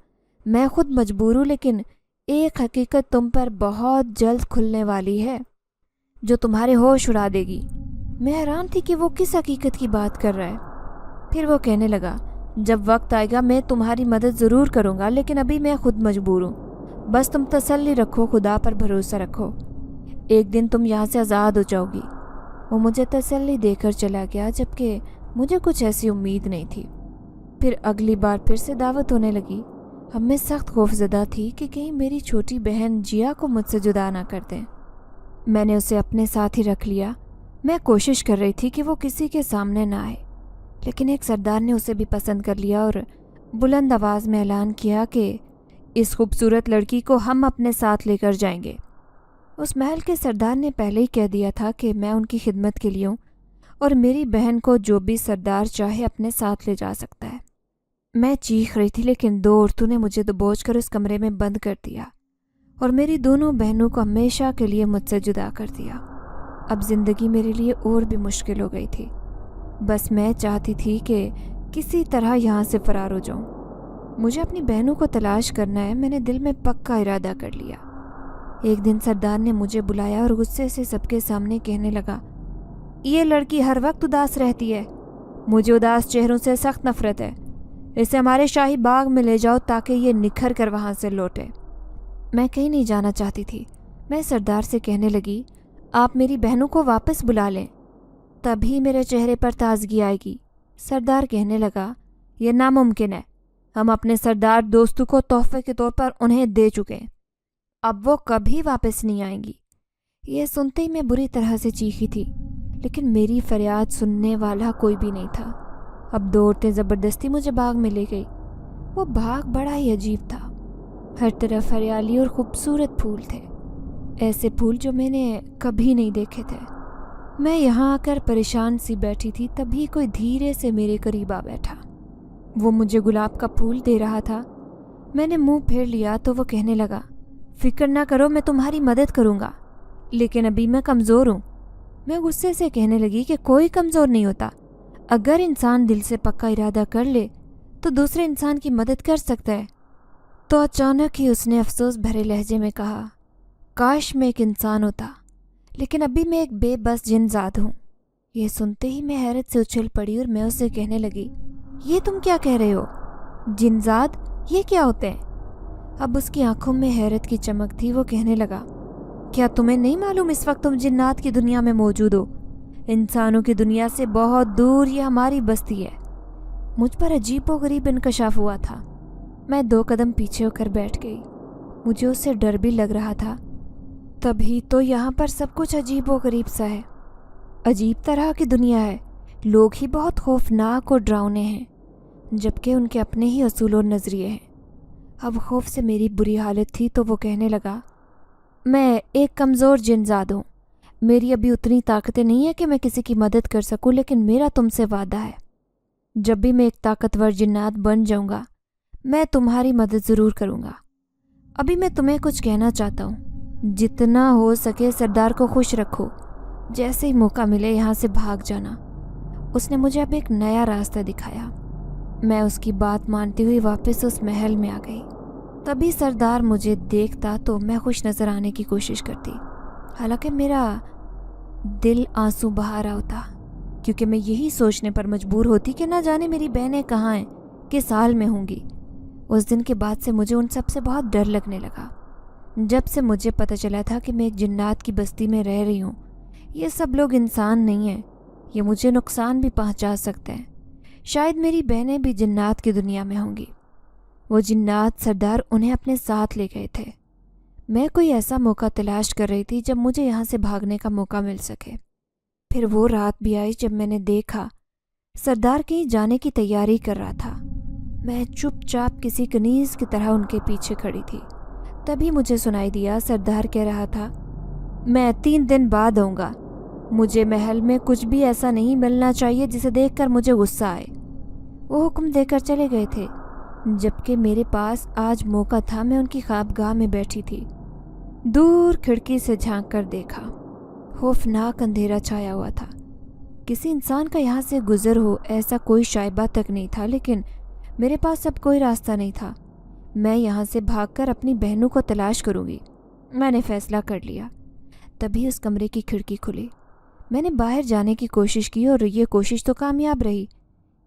मैं खुद मजबूर हूँ, लेकिन एक हकीकत तुम पर बहुत जल्द खुलने वाली है जो तुम्हारे होश उड़ा देगी। मैं हैरान थी कि वो किस हकीकत की बात कर रहा है। फिर वो कहने लगा, जब वक्त आएगा मैं तुम्हारी मदद ज़रूर करूँगा, लेकिन अभी मैं खुद मजबूर हूँ। बस तुम तसल्ली रखो, खुदा पर भरोसा रखो, एक दिन तुम यहाँ से आज़ाद हो जाओगी। वो मुझे तसल्ली देकर चला गया, जबकि मुझे कुछ ऐसी उम्मीद नहीं थी। फिर अगली बार फिर से दावत होने लगी। अब मैं सख्त खौफजदा थी कि कहीं मेरी छोटी बहन जिया को मुझसे जुदा ना कर दें। मैंने उसे अपने साथ ही रख लिया। मैं कोशिश कर रही थी कि वो किसी के सामने ना आए, लेकिन एक सरदार ने उसे भी पसंद कर लिया और बुलंद आवाज़ में ऐलान किया कि इस खूबसूरत लड़की को हम अपने साथ लेकर जाएंगे। उस महल के सरदार ने पहले ही कह दिया था कि मैं उनकी खिदमत के लिए हूँ और मेरी बहन को जो भी सरदार चाहे अपने साथ ले जा सकता है। मैं चीख रही थी, लेकिन दो औरतों ने मुझे दबोचकर उस कमरे में बंद कर दिया और मेरी दोनों बहनों को हमेशा के लिए मुझसे जुदा कर दिया। अब ज़िंदगी मेरे लिए और भी मुश्किल हो गई थी। बस मैं चाहती थी कि किसी तरह यहाँ से फरार हो जाऊँ। मुझे अपनी बहनों को तलाश करना है। मैंने दिल में पक्का इरादा कर लिया। एक दिन सरदार ने मुझे बुलाया और गुस्से से सबके सामने कहने लगा, ये लड़की हर वक्त उदास रहती है। मुझे उदास चेहरों से सख्त नफरत है। इसे हमारे शाही बाग में ले जाओ ताकि ये निखर कर वहाँ से लौटे। मैं कहीं नहीं जाना चाहती थी। मैं सरदार से कहने लगी, आप मेरी बहनों को वापस बुला लें, तभी मेरे चेहरे पर ताजगी आएगी। सरदार कहने लगा, यह नामुमकिन है। हम अपने सरदार दोस्तों को तोहफे के तौर पर उन्हें दे चुके हैं। अब वो कभी वापस नहीं आएंगी। यह सुनते ही मैं बुरी तरह से चीखी थी, लेकिन मेरी फरियाद सुनने वाला कोई भी नहीं था। अब दो औरतें ज़बरदस्ती मुझे बाग में ले गई। वो बाग बड़ा ही अजीब था। हर तरफ हरियाली और खूबसूरत फूल थे, ऐसे फूल जो मैंने कभी नहीं देखे थे। मैं यहाँ आकर परेशान सी बैठी थी, तभी कोई धीरे से मेरे करीब आ बैठा। वो मुझे गुलाब का फूल दे रहा था। मैंने मुंह फेर लिया तो वो कहने लगा, फिक्र ना करो, मैं तुम्हारी मदद करूँगा, लेकिन अभी मैं कमज़ोर हूँ। मैं गुस्से से कहने लगी कि कोई कमज़ोर नहीं होता। अगर इंसान दिल से पक्का इरादा कर ले तो दूसरे इंसान की मदद कर सकता है। तो अचानक ही उसने अफसोस भरे लहजे में कहा, کاش میں ایک انسان ہوتا، لیکن ابھی میں ایک بے بس جنزاد ہوں۔ یہ سنتے ہی میں حیرت سے اچھل پڑی اور میں اسے کہنے لگی، یہ تم کیا کہہ رہے ہو؟ جنزاد یہ کیا ہوتے ہیں؟ اب اس کی آنکھوں میں حیرت کی چمک تھی۔ وہ کہنے لگا، کیا تمہیں نہیں معلوم اس وقت تم جنات کی دنیا میں موجود ہو؟ انسانوں کی دنیا سے بہت دور یہ ہماری بستی ہے۔ مجھ پر عجیب و غریب انکشاف ہوا تھا۔ میں 2 قدم پیچھے ہو کر بیٹھ گئی۔ مجھے اس سے ڈر بھی لگ رہا تھا۔ تبھی تو یہاں پر سب کچھ عجیب و غریب سا ہے۔ عجیب طرح کی دنیا ہے، لوگ ہی بہت خوفناک اور ڈراؤنے ہیں، جبکہ ان کے اپنے ہی اصول اور نظریے ہیں۔ اب خوف سے میری بری حالت تھی تو وہ کہنے لگا، میں ایک کمزور جنزاد ہوں، میری ابھی اتنی طاقتیں نہیں ہیں کہ میں کسی کی مدد کر سکوں، لیکن میرا تم سے وعدہ ہے، جب بھی میں ایک طاقتور جنات بن جاؤں گا میں تمہاری مدد ضرور کروں گا۔ ابھی میں تمہیں کچھ کہنا چاہتا ہوں، جتنا ہو سکے سردار کو خوش رکھو، جیسے ہی موقع ملے یہاں سے بھاگ جانا۔ اس نے مجھے اب ایک نیا راستہ دکھایا۔ میں اس کی بات مانتی ہوئی واپس اس محل میں آ گئی۔ تبھی سردار مجھے دیکھتا تو میں خوش نظر آنے کی کوشش کرتی، حالانکہ میرا دل آنسو بہا رہا ہوتا، کیونکہ میں یہی سوچنے پر مجبور ہوتی کہ نہ جانے میری بہنیں کہاں ہیں، کس حال میں ہوں گی۔ اس دن کے بعد سے مجھے ان سب سے بہت ڈر لگنے لگا۔ جب سے مجھے پتہ چلا تھا کہ میں ایک جنات کی بستی میں رہ رہی ہوں، یہ سب لوگ انسان نہیں ہیں، یہ مجھے نقصان بھی پہنچا سکتے ہیں۔ شاید میری بہنیں بھی جنات کی دنیا میں ہوں گی۔ وہ جنات سردار انہیں اپنے ساتھ لے گئے تھے۔ میں کوئی ایسا موقع تلاش کر رہی تھی جب مجھے یہاں سے بھاگنے کا موقع مل سکے۔ پھر وہ رات بھی آئی جب میں نے دیکھا سردار کہیں جانے کی تیاری کر رہا تھا۔ میں چپ چاپ کسی کنیز کی طرح ان کے پیچھے کھڑی تھی۔ تبھی مجھے سنائی دیا سردار کہہ رہا تھا، میں 3 دن بعد آؤں گا، مجھے محل میں کچھ بھی ایسا نہیں ملنا چاہیے جسے دیکھ کر مجھے غصہ آئے۔ وہ حکم دے کر چلے گئے تھے، جبکہ میرے پاس آج موقع تھا۔ میں ان کی خوابگاہ میں بیٹھی تھی، دور کھڑکی سے جھانک کر دیکھا۔ خوفناک اندھیرا چھایا ہوا تھا، کسی انسان کا یہاں سے گزر ہو ایسا کوئی شائبہ تک نہیں تھا، لیکن میرے پاس اب کوئی راستہ نہیں تھا۔ میں یہاں سے بھاگ کر اپنی بہنوں کو تلاش کروں گی، میں نے فیصلہ کر لیا۔ تبھی اس کمرے کی کھڑکی کھلی۔ میں نے باہر جانے کی کوشش کی اور یہ کوشش تو کامیاب رہی۔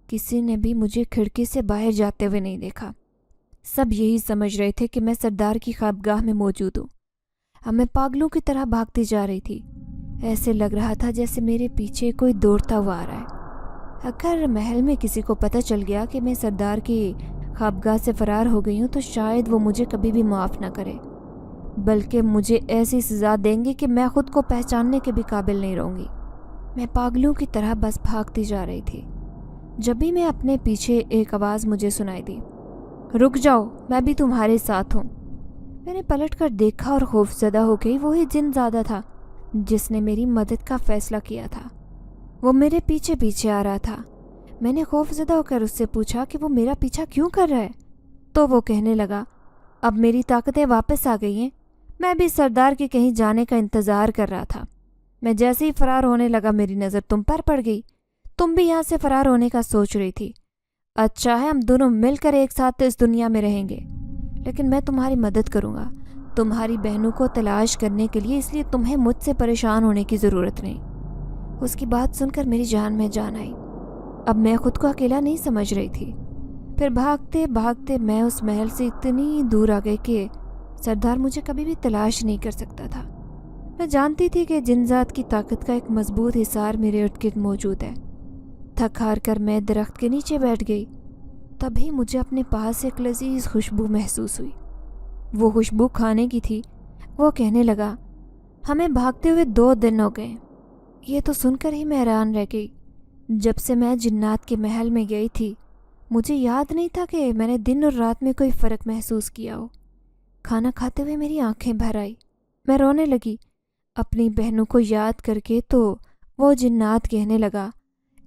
کسی نے بھی مجھے کھڑکی سے باہر جاتے ہوئے نہیں دیکھا۔ سب یہی سمجھ رہے تھے کہ میں سردار کی خوابگاہ میں موجود ہوں۔ اب میں پاگلوں کی طرح بھاگتی جا رہی تھی۔ ایسے لگ رہا تھا جیسے میرے پیچھے کوئی دوڑتا ہوا آ رہا ہے۔ اگر محل میں کسی کو پتہ چل گیا کہ میں سردار کی خوابگاہ سے فرار ہو گئی ہوں تو شاید وہ مجھے کبھی بھی معاف نہ کرے، بلکہ مجھے ایسی سزا دیں گے کہ میں خود کو پہچاننے کے بھی قابل نہیں رہوں گی۔ میں پاگلوں کی طرح بس بھاگتی جا رہی تھی۔ جب بھی میں اپنے پیچھے ایک آواز مجھے سنائی دی، رک جاؤ، میں بھی تمہارے ساتھ ہوں۔ میں نے پلٹ کر دیکھا اور خوفزدہ ہو گئی۔ وہی جن زادہ تھا جس نے میری مدد کا فیصلہ کیا تھا، وہ میرے پیچھے پیچھے آ رہا تھا۔ میں نے خوفزدہ ہو کر اس سے پوچھا کہ وہ میرا پیچھا کیوں کر رہا ہے، تو وہ کہنے لگا، اب میری طاقتیں واپس آ گئی ہیں، میں بھی سردار کے کہیں جانے کا انتظار کر رہا تھا۔ میں جیسے ہی فرار ہونے لگا میری نظر تم پر پڑ گئی، تم بھی یہاں سے فرار ہونے کا سوچ رہی تھی۔ اچھا ہے، ہم دونوں مل کر ایک ساتھ اس دنیا میں رہیں گے، لیکن میں تمہاری مدد کروں گا تمہاری بہنوں کو تلاش کرنے کے لیے، اس لیے تمہیں مجھ سے پریشان ہونے کی ضرورت نہیں۔ اس کی بات سن کر میری جان میں جان آئی۔ اب میں خود کو اکیلا نہیں سمجھ رہی تھی۔ پھر بھاگتے بھاگتے میں اس محل سے اتنی دور آ گئی کہ سردار مجھے کبھی بھی تلاش نہیں کر سکتا تھا۔ میں جانتی تھی کہ جنزاد کی طاقت کا ایک مضبوط حصار میرے ارد گرد موجود ہے۔ تھک ہار کر میں درخت کے نیچے بیٹھ گئی۔ تبھی مجھے اپنے پاس ایک لذیذ خوشبو محسوس ہوئی۔ وہ خوشبو کھانے کی تھی۔ وہ کہنے لگا، ہمیں بھاگتے ہوئے 2 دن ہو گئے۔ یہ تو سن کر ہی میں حیران رہ گئی۔ جب سے میں جنات کے محل میں گئی تھی مجھے یاد نہیں تھا کہ میں نے دن اور رات میں کوئی فرق محسوس کیا ہو۔ کھانا کھاتے ہوئے میری آنکھیں بھر آئی، میں رونے لگی اپنی بہنوں کو یاد کر کے۔ تو وہ جنات کہنے لگا،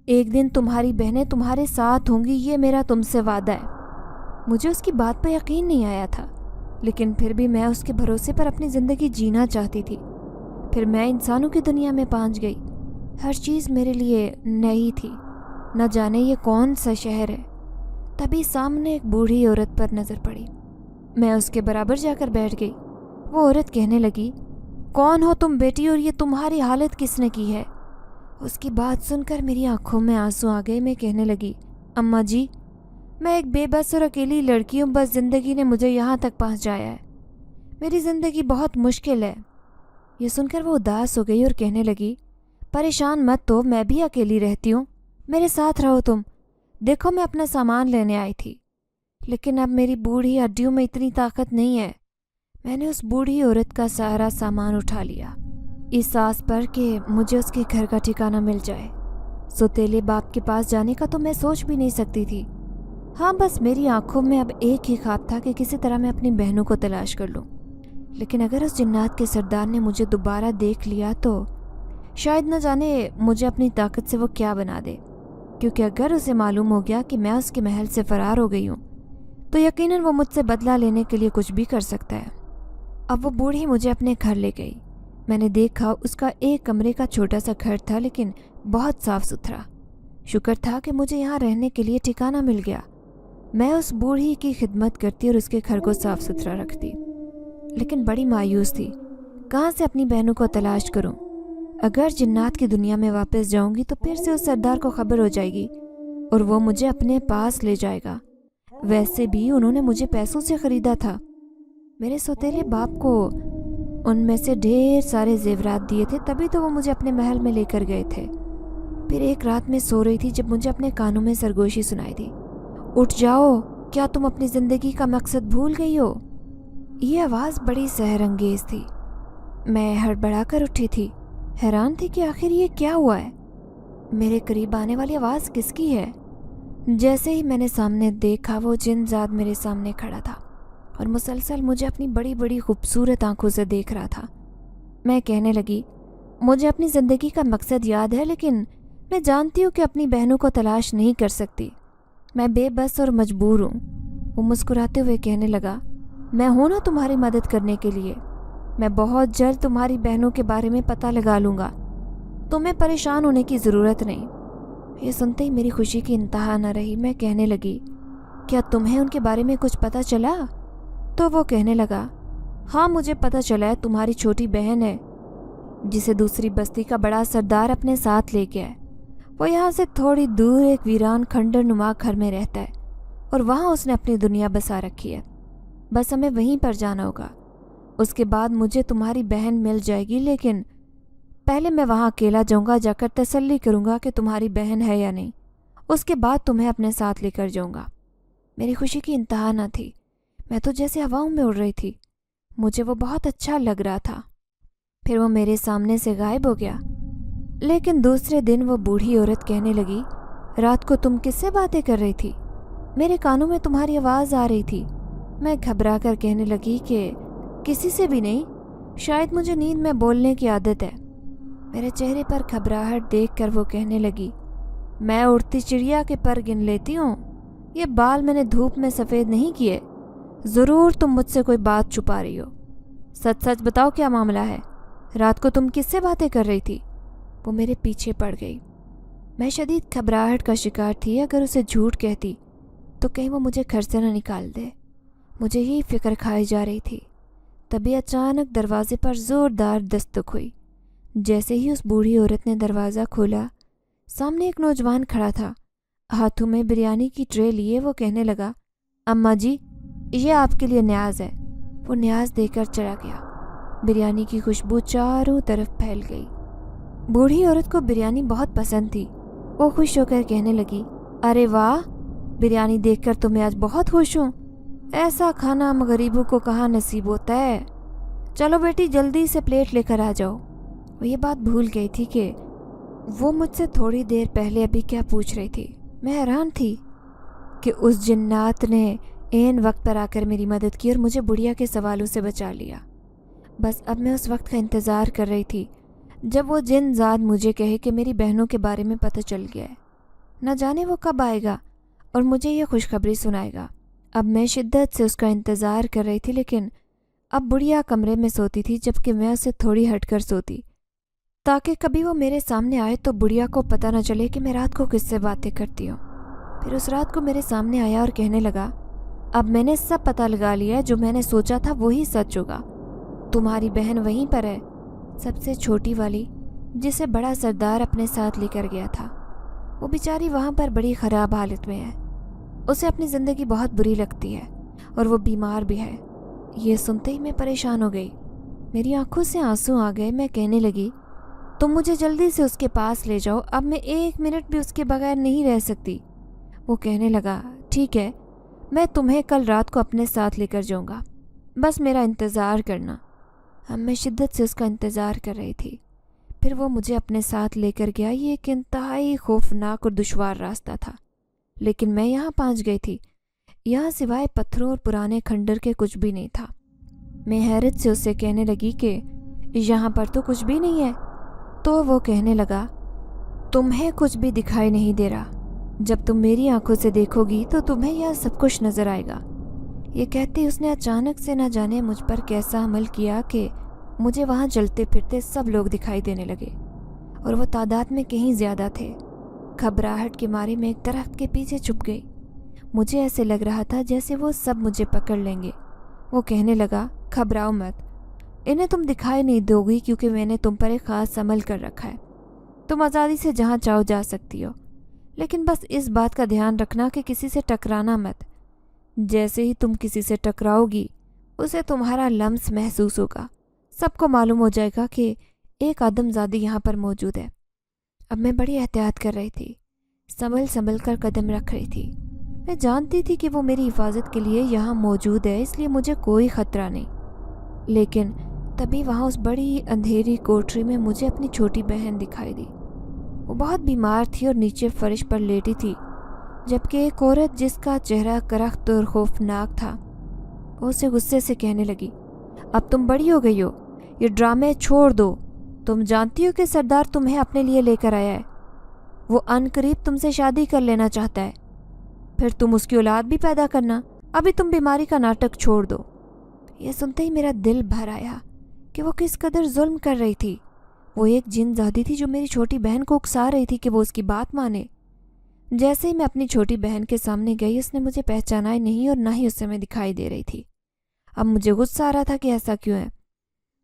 ایک دن تمہاری بہنیں تمہارے ساتھ ہوں گی، یہ میرا تم سے وعدہ ہے۔ مجھے اس کی بات پر یقین نہیں آیا تھا، لیکن پھر بھی میں اس کے بھروسے پر اپنی زندگی جینا چاہتی تھی۔ پھر میں انسانوں کی دنیا میں پہنچ گئی۔ ہر چیز میرے لیے نئی تھی، نہ جانے یہ کون سا شہر ہے۔ تبھی سامنے ایک بوڑھی عورت پر نظر پڑی۔ میں اس کے برابر جا کر بیٹھ گئی۔ وہ عورت کہنے لگی، कौन हो तुम बेटी, और ये तुम्हारी हालत किसने की है? उसकी बात सुनकर मेरी आंखों में आंसू आ गए। मैं कहने लगी, अम्मा जी, मैं एक बेबस और अकेली लड़की हूँ, बस ज़िंदगी ने मुझे यहाँ तक पहुँचाया है। मेरी ज़िंदगी बहुत मुश्किल है। ये सुनकर वो उदास हो गई और कहने लगी, परेशान मत हो, मैं भी अकेली रहती हूँ, मेरे साथ रहो तुम। देखो मैं अपना सामान लेने आई थी, लेकिन अब मेरी बूढ़ी हड्डियों में इतनी ताकत नहीं है। मैंने उस बूढ़ी औरत का सारा सामान उठा लिया, इस आस पर कि मुझे उसके घर का ठिकाना मिल जाए। सौतेले बाप के पास जाने का तो मैं सोच भी नहीं सकती थी। हाँ, बस मेरी आंखों में अब एक ही ख्वाब था कि किसी तरह मैं अपनी बहनों को तलाश कर लूँ। लेकिन अगर उस जिन्नात के सरदार ने मुझे दोबारा देख लिया तो शायद न जाने मुझे अपनी ताकत से वो क्या बना दे, क्योंकि अगर उसे मालूम हो गया कि मैं उसके महल से फरार हो गई हूँ तो यकीनन वो मुझसे बदला लेने के लिए कुछ भी कर सकता है। अब वो बूढ़ी मुझे अपने घर ले गई। मैंने देखा उसका एक कमरे का छोटा सा घर था, लेकिन बहुत साफ सुथरा। शुक्र था कि मुझे यहाँ रहने के लिए ठिकाना मिल गया। मैं उस बूढ़ी की खिदमत करती और उसके घर को साफ सुथरा रखती, लेकिन बड़ी मायूस थी। कहाँ से अपनी बहनों को तलाश करूं? अगर जिन्नात की दुनिया में वापस जाऊंगी तो फिर से उस सरदार को खबर हो जाएगी और वो मुझे अपने पास ले जाएगा। वैसे भी उन्होंने मुझे पैसों से खरीदा था। मेरे सौतेले बाप को उनमें से ढेर सारे जेवरात दिए थे, तभी तो वो मुझे अपने महल में लेकर गए थे। फिर एक रात में सो रही थी जब मुझे अपने कानों में सरगोशी सुनाई दी, उठ जाओ, क्या तुम अपनी जिंदगी का मकसद भूल गई हो? ये आवाज़ बड़ी सहरंगेज थी। मैं हड़बड़ा कर उठी थी, हैरान थी कि आखिर ये क्या हुआ है। मेरे करीब आने वाली आवाज़ किसकी है? जैसे ही मैंने सामने देखा, वो जिनजाद मेरे सामने खड़ा था और मुसलसल मुझे अपनी बड़ी बड़ी खूबसूरत आंखों से देख रहा था। मैं कहने लगी, मुझे अपनी ज़िंदगी का मकसद याद है, लेकिन मैं जानती हूँ कि अपनी बहनों को तलाश नहीं कर सकती। मैं बेबस और मजबूर हूँ। वो मुस्कुराते हुए कहने लगा, मैं हूँ ना तुम्हारी मदद करने के लिए। मैं बहुत जल्द तुम्हारी बहनों के बारे में पता लगा लूँगा, तुम्हें परेशान होने की ज़रूरत नहीं। ये सुनते ही मेरी खुशी की इंतहा न रही। मैं कहने लगी, क्या तुम्हें उनके बारे में कुछ पता चला? तो वो कहने लगा, हाँ, मुझे पता चला है, तुम्हारी छोटी बहन है जिसे दूसरी बस्ती का बड़ा सरदार अपने साथ ले गया है। वो यहाँ से थोड़ी दूर एक वीरान खंडर नुमा घर में रहता है और वहाँ उसने अपनी दुनिया बसा रखी है। बस हमें वहीं पर जाना होगा। उसके बाद मुझे तुम्हारी बहन मिल जाएगी, लेकिन पहले मैं वहाँ अकेला जाऊँगा, जाकर तसल्ली करूँगा कि तुम्हारी बहन है या नहीं। उसके बाद तुम्हें अपने साथ लेकर जाऊँगा। मेरी खुशी की इंतहा न थी। मैं तो जैसे हवाओं में उड़ रही थी। मुझे वो बहुत अच्छा लग रहा था। फिर वो मेरे सामने से गायब हो गया। लेकिन दूसरे दिन वो बूढ़ी औरत कहने लगी, रात को तुम किससे बातें कर रही थी? मेरे कानों में तुम्हारी आवाज़ आ रही थी। मैं घबरा कर कहने लगी कि किसी से भी नहीं, शायद मुझे नींद में बोलने की आदत है। मेरे चेहरे पर घबराहट देखकर वो कहने लगी, मैं उड़ती चिड़िया के पर गिन लेती हूँ। ये बाल मैंने धूप में सफ़ेद नहीं किए। ज़रूर तुम मुझसे कोई बात छुपा रही हो। सच सच बताओ, क्या मामला है? रात को तुम किससे बातें कर रही थी? वो मेरे पीछे पड़ गई। मैं शदीद घबराहट का शिकार थी। अगर उसे झूठ कहती तो कहीं वो मुझे घर से न निकाल दे। मुझे यही फिक्र खाई जा रही थी। तभी अचानक दरवाजे पर ज़ोरदार दस्तक हुई। जैसे ही उस बूढ़ी औरत ने दरवाज़ा खोला, सामने एक नौजवान खड़ा था, हाथों में बिरयानी की ट्रे लिए। वो कहने लगा, अम्मा जी, ये आपके लिए न्याज है। वो न्याज देकर चला गया। बिरयानी की खुशबू चारों तरफ फैल गई। बूढ़ी औरत को बिरयानी बहुत पसंद थी। वो खुश होकर कहने लगी, अरे वाह, बिरयानी देखकर तो मैं आज बहुत खुश हूँ। ऐसा खाना हम गरीबों को कहाँ नसीब होता है। चलो बेटी, जल्दी से प्लेट लेकर आ जाओ। वो ये बात भूल गई थी कि वो मुझसे थोड़ी देर पहले अभी क्या पूछ रही थी। मैं हैरान थी कि उस जिन्नात ने ऐन वक्त पर आकर मेरी मदद की और मुझे बुढ़िया के सवालों से बचा लिया। बस अब मैं उस वक्त का इंतज़ार कर रही थी जब वो जिनजाद मुझे कहे कि मेरी बहनों के बारे में पता चल गया है। न जाने वो कब आएगा और मुझे ये खुशखबरी सुनाएगा। अब मैं शिद्दत से उसका इंतज़ार कर रही थी, लेकिन अब बुढ़िया कमरे में सोती थी जबकि मैं उससे थोड़ी हटकर सोती, ताकि कभी वो मेरे सामने आए तो बुढ़िया को पता न चले कि मैं रात को किससे बातें करती हूँ। फिर उस रात को मेरे सामने आया और कहने लगा, अब मैंने सब पता लगा लिया है। जो मैंने सोचा था वही सच होगा। तुम्हारी बहन वहीं पर है سب سے چھوٹی والی جسے بڑا سردار اپنے ساتھ لے کر گیا تھا۔ وہ بیچاری وہاں پر بڑی خراب حالت میں ہے، اسے اپنی زندگی بہت بری لگتی ہے اور وہ بیمار بھی ہے۔ یہ سنتے ہی میں پریشان ہو گئی، میری آنکھوں سے آنسو آ گئے۔ میں کہنے لگی تم مجھے جلدی سے اس کے پاس لے جاؤ، اب میں 1 منٹ بھی اس کے بغیر نہیں رہ سکتی۔ وہ کہنے لگا ٹھیک ہے، میں تمہیں کل رات کو اپنے ساتھ لے کر جاؤں گا، بس میرا انتظار کرنا۔ میں شدت سے اس کا انتظار کر رہی تھی۔ پھر وہ مجھے اپنے ساتھ لے کر گیا۔ یہ ایک انتہائی خوفناک اور دشوار راستہ تھا، لیکن میں یہاں پہنچ گئی تھی۔ یہاں سوائے پتھروں اور پرانے کھنڈر کے کچھ بھی نہیں تھا۔ میں حیرت سے اس سے کہنے لگی کہ یہاں پر تو کچھ بھی نہیں ہے۔ تو وہ کہنے لگا تمہیں کچھ بھی دکھائی نہیں دے رہا، جب تم میری آنکھوں سے دیکھو گی تو تمہیں یہ سب کچھ نظر آئے گا۔ یہ کہتے اس نے اچانک سے نہ جانے مجھ پر کیسا عمل کیا کہ مجھے وہاں چلتے پھرتے سب لوگ دکھائی دینے لگے، اور وہ تعداد میں کہیں زیادہ تھے۔ گھبراہٹ کے مارے میں ایک درخت کے پیچھے چھپ گئی۔ مجھے ایسے لگ رہا تھا جیسے وہ سب مجھے پکڑ لیں گے۔ وہ کہنے لگا گھبراؤ مت، انہیں تم دکھائی نہیں دو گی کیونکہ میں نے تم پر ایک خاص عمل کر رکھا ہے۔ تم آزادی سے جہاں چاہو جا سکتی ہو، لیکن بس اس بات کا دھیان رکھنا کہ کسی سے ٹکرانا مت۔ جیسے ہی تم کسی سے ٹکراؤ گی اسے تمہارا لمس محسوس ہوگا، سب کو معلوم ہو جائے گا کہ ایک آدم زادی یہاں پر موجود ہے۔ اب میں بڑی احتیاط کر رہی تھی، سنبھل کر قدم رکھ رہی تھی۔ میں جانتی تھی کہ وہ میری حفاظت کے لیے یہاں موجود ہے، اس لیے مجھے کوئی خطرہ نہیں۔ لیکن تبھی وہاں اس بڑی اندھیری کوٹری میں مجھے اپنی چھوٹی بہن دکھائی دی۔ وہ بہت بیمار تھی اور نیچے فرش پر لیٹی تھی، جبکہ ایک عورت جس کا چہرہ کرخت اور خوفناک تھا وہ اسے غصے سے کہنے لگی اب تم بڑی ہو گئی ہو، یہ ڈرامے چھوڑ دو۔ تم جانتی ہو کہ سردار تمہیں اپنے لیے لے کر آیا ہے، وہ عنقریب تم سے شادی کر لینا چاہتا ہے، پھر تم اس کی اولاد بھی پیدا کرنا۔ ابھی تم بیماری کا ناٹک چھوڑ دو۔ یہ سنتے ہی میرا دل بھر آیا کہ وہ کس قدر ظلم کر رہی تھی۔ وہ ایک جن زادی تھی جو میری چھوٹی بہن کو اکسا رہی تھی کہ وہ اس کی بات مانے۔ جیسے ہی میں اپنی چھوٹی بہن کے سامنے گئی اس نے مجھے پہچانا ہی نہیں اور نہ ہی اسے میں دکھائی دے رہی تھی۔ اب مجھے غصہ آ رہا تھا کہ ایسا کیوں ہے۔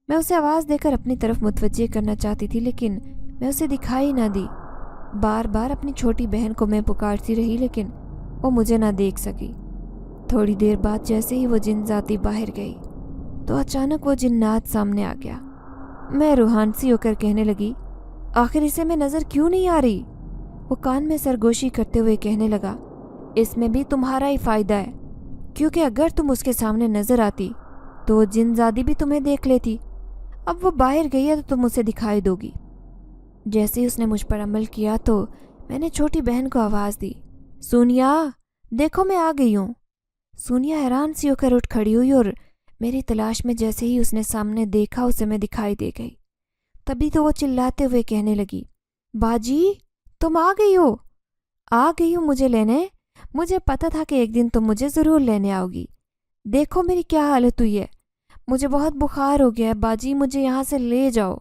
میں اسے آواز دے کر اپنی طرف متوجہ کرنا چاہتی تھی لیکن میں اسے دکھائی نہ دی۔ بار بار اپنی چھوٹی بہن کو میں پکارتی رہی لیکن وہ مجھے نہ دیکھ سکی۔ تھوڑی دیر بعد جیسے ہی وہ جن ذاتی باہر گئی تو اچانک وہ جنات سامنے آ گیا۔ میں روحان سی ہو کر کہنے لگی آخر اسے میں نظر کیوں نہیں آ رہی؟ وہ کان میں سرگوشی کرتے ہوئے کہنے لگا اس میں بھی تمہارا ہی فائدہ ہے، کیونکہ اگر تم اس کے سامنے نظر آتی تو وہ جن زادی بھی تمہیں دیکھ لیتی۔ اب وہ باہر گئی ہے تو تم اسے دکھائی دو گی۔ جیسے ہی اس نے مجھ پر عمل کیا تو میں نے چھوٹی بہن کو آواز دی سونیا دیکھو میں آ گئی ہوں۔ سونیا حیران سی ہو کر اٹھ کھڑی ہوئی اور میری تلاش میں جیسے ہی اس نے سامنے دیکھا اسے میں دکھائی دے گئی۔ تبھی تو وہ چلاتے ہوئے کہنے لگی باجی تم آ گئی ہو؟ آ گئی ہوں مجھے لینے، مجھے پتا تھا کہ ایک دن تم مجھے ضرور لینے آؤ گی۔ دیکھو میری کیا حالت ہوئی ہے، مجھے بہت بخار ہو گیا ہے باجی، مجھے یہاں سے لے جاؤ۔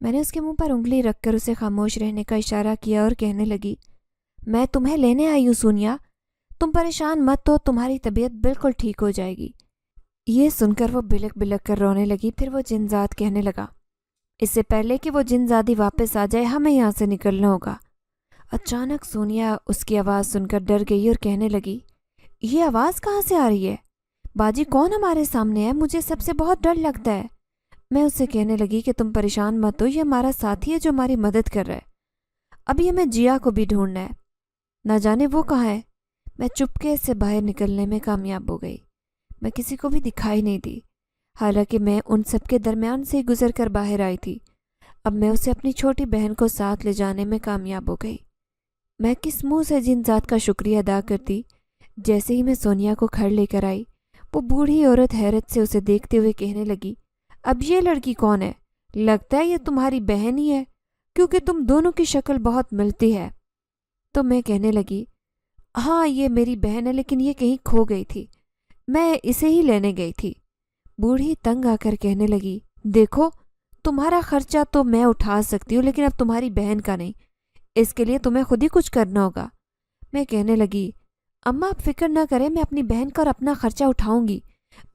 میں نے اس کے منہ پر انگلی رکھ کر اسے خاموش رہنے کا اشارہ کیا اور کہنے لگی میں تمہیں لینے آئی ہوں سونیا، تم پریشان مت ہو، تمہاری طبیعت بالکل ٹھیک ہو جائے گی۔ یہ سن کر وہ بلک بلک کر رونے لگی۔ پھر وہ جن زاد کہنے لگا اس سے پہلے کہ وہ جن زادی واپس آ جائے ہمیں یہاں سے نکلنا ہوگا۔ اچانک سونیا اس کی آواز سن کر ڈر گئی اور کہنے لگی یہ آواز کہاں سے آ رہی ہے؟ باجی کون ہمارے سامنے ہے؟ مجھے سب سے بہت ڈر لگتا ہے۔ میں اس سے کہنے لگی کہ تم پریشان مت ہو، یہ ہمارا ساتھی ہے جو ہماری مدد کر رہا ہے۔ ابھی ہمیں جیا کو بھی ڈھونڈنا ہے، نہ جانے وہ کہاں ہے۔ میں چپکے سے باہر نکلنے میں کامیاب ہو گئی۔ میں کسی کو بھی دکھائی نہیں دی، حالانکہ میں ان سب کے درمیان سے گزر کر باہر آئی تھی۔ اب میں اسے اپنی چھوٹی بہن کو ساتھ لے جانے میں کامیاب ہو گئی۔ میں کس منہ سے جن ذات کا شکریہ ادا کرتی۔ جیسے ہی میں سونیا کو گھر لے کر آئی وہ بوڑھی عورت حیرت سے اسے دیکھتے ہوئے کہنے لگی اب یہ لڑکی کون ہے؟ لگتا ہے یہ تمہاری بہن ہی ہے کیونکہ تم دونوں کی شکل بہت ملتی ہے۔ تو میں کہنے لگی ہاں یہ میری بہن ہے لیکن یہ کہیں کھو گئی تھی، میں اسے ہی لینے گئی تھی۔ بوڑھی تنگ آ کر کہنے لگی دیکھو تمہارا خرچہ تو میں اٹھا سکتی ہوں لیکن اب تمہاری بہن کا نہیں، اس کے لیے تمہیں خود ہی کچھ کرنا ہوگا۔ میں کہنے لگی اماں آپ فکر نہ کریں، میں اپنی بہن کا اور اپنا خرچہ اٹھاؤں گی،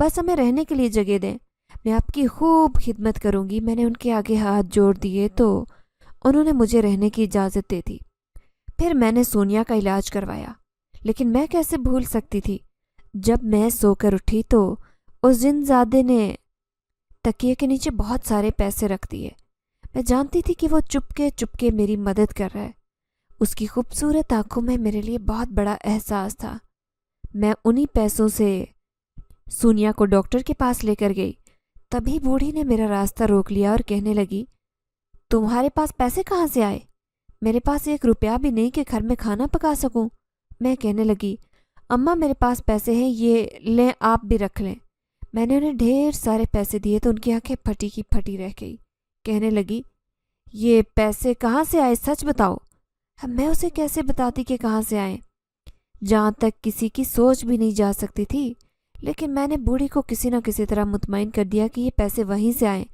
بس ہمیں رہنے کے لیے جگہ دیں، میں آپ کی خوب خدمت کروں گی۔ میں نے ان کے آگے ہاتھ جوڑ دیے تو انہوں نے مجھے رہنے کی اجازت دے دی۔ پھر میں نے سونیا کا علاج کروایا، لیکن میں کیسے بھول سکتی تھی؟ جب میں سو کر اٹھی تو اس جن زادے نے تکیے کے نیچے بہت سارے پیسے رکھ دیے۔ میں جانتی تھی کہ وہ چپکے چپکے میری مدد کر رہا ہے۔ اس کی خوبصورت آنکھوں میں میرے لیے بہت بڑا احساس تھا۔ میں انہی پیسوں سے سونیا کو ڈاکٹر کے پاس لے کر گئی۔ تبھی بوڑھی نے میرا راستہ روک لیا اور کہنے لگی، تمہارے پاس پیسے کہاں سے آئے؟ میرے پاس 1 روپیہ بھی نہیں کہ گھر میں کھانا پکا سکوں۔ میں کہنے لگی، اماں میرے پاس پیسے ہیں، یہ لیں، آپ بھی رکھ لیں۔ میں نے انہیں ڈھیر سارے پیسے دیے تو ان کی آنکھیں پھٹی کی پھٹی رہ گئی۔ کہنے لگی، یہ پیسے کہاں سے آئے، سچ بتاؤ۔ میں اسے کیسے بتاتی کہ کہاں سے آئے؟ جہاں تک کسی کی سوچ بھی نہیں جا سکتی تھی، لیکن میں نے بوڑھی کو کسی نہ کسی طرح مطمئن کر دیا کہ یہ پیسے وہیں سے آئے